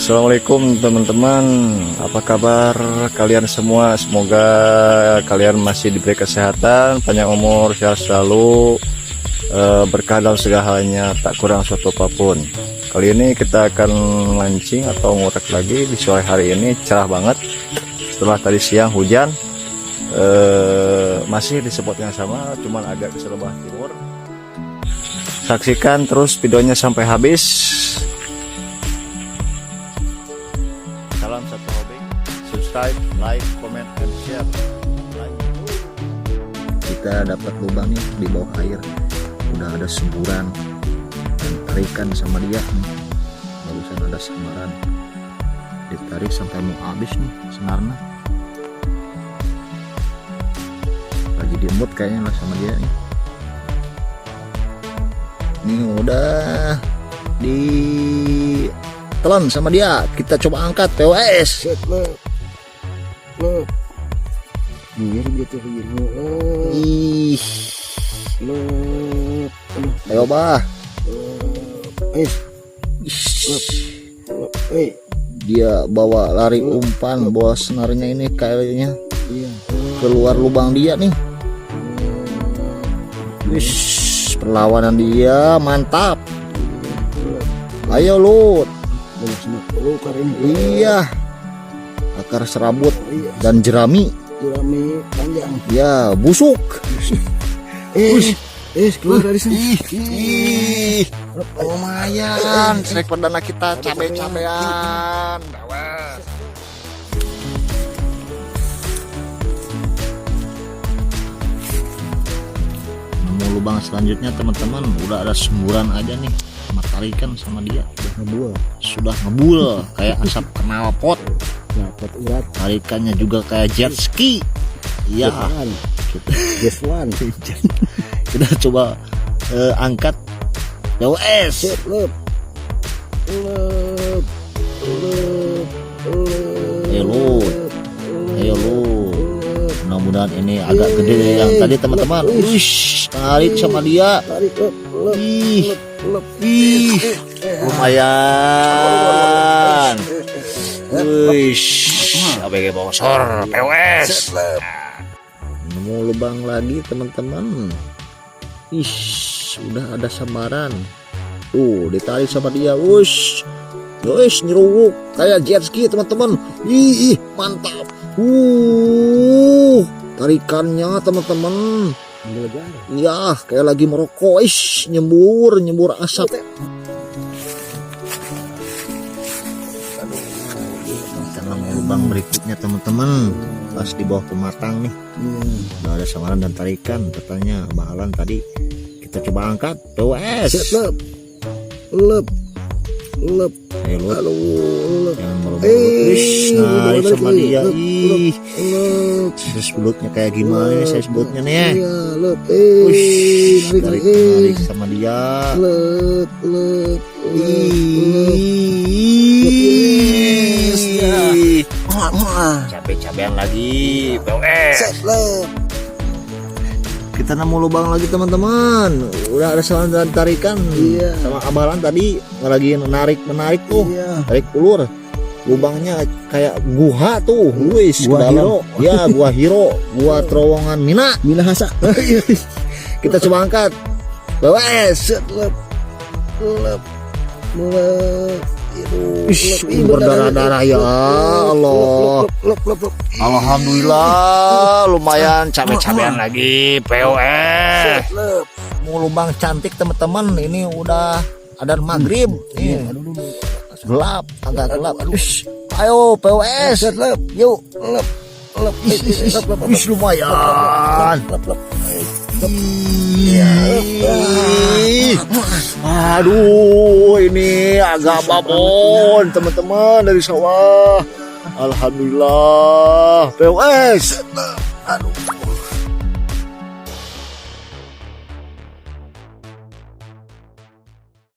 Assalamualaikum teman-teman, apa kabar kalian semua? Semoga kalian masih diberi kesehatan, panjang umur, sehat selalu, berkah dalam segala halnya, tak kurang suatu apapun. Kali ini kita akan mancing atau ngorek lagi di sore hari ini. Cerah banget setelah tadi siang hujan. Masih di spot yang sama, cuman agak ke sebelah timur. Saksikan terus videonya sampai habis. Salam satu hobi, subscribe, like, comment, and share. Kita dapat lubang nih di bawah air, udah ada semburan dan tarikan sama dia nih. Barusan ada samaran, ditarik sampai mau habis nih senarnya. Lagi diemut kayaknya lah sama dia nih. Ini udah di telan sama dia, kita coba angkat POS. Ayo bah. Dia bawa lari umpan, bawa senarnya ini kayaknya keluar lubang dia nih. Perlawanan dia mantap. Ayo Lut. Iya, akar serabut dan jerami panjang. Ya, busuk. Keluar dari sini. Lumayan, snack perdana kita cabe-cabean. Nemu lubang selanjutnya teman-teman, udah ada semburan aja nih. Tarikan sama dia sudah ngebul kayak asap knalpot. Tarikannya juga kayak jet ski. Iya, kita coba angkat POS. Ayo lu, mudah-mudahan ini agak gede yang tadi teman-teman. Tarik sama dia. Lumayan. ABG bosor POS. Nemu lubang lagi teman-teman. Sudah ada samaran. Ditarik sama dia. Nyeruk kayak jet ski teman-teman. Mantap. Tarikannya teman-teman. Iya, kayak lagi merokok. Nyembur asap. Kita nemu lubang berikutnya teman-teman. Pas di bawah pematang nih. Udah ada samaran dan tarikan. Katanya bahalan tadi. Kita coba angkat. POS. Lep. Ayo Lut. Jangan merobek. Narik sama dia. Size belutnya kayak gimana nih size belutnya nih. Tarik sama dia. Cabe-cabean lagi POS. Kita nemu lubang lagi teman-teman. Udah ada sama dan tarikan. Sama abalan tadi lagi menarik tuh. Tarik ulur. Lubangnya kayak gua tuh. Gua hero. Ya, gua hero. Gua terowongan Minahasa. Kita coba angkat. POS. Berdarah-darah ya Allah. Alhamdulillah, lumayan cabe-cabean lagi POS. Mau lubang cantik teman-teman. Ini udah ada maghrib. Gelap, agak gelap. Ayo POS. Yuk. Lumayan. Aduh, ini agak babon teman-teman dari sawah. Alhamdulillah POS.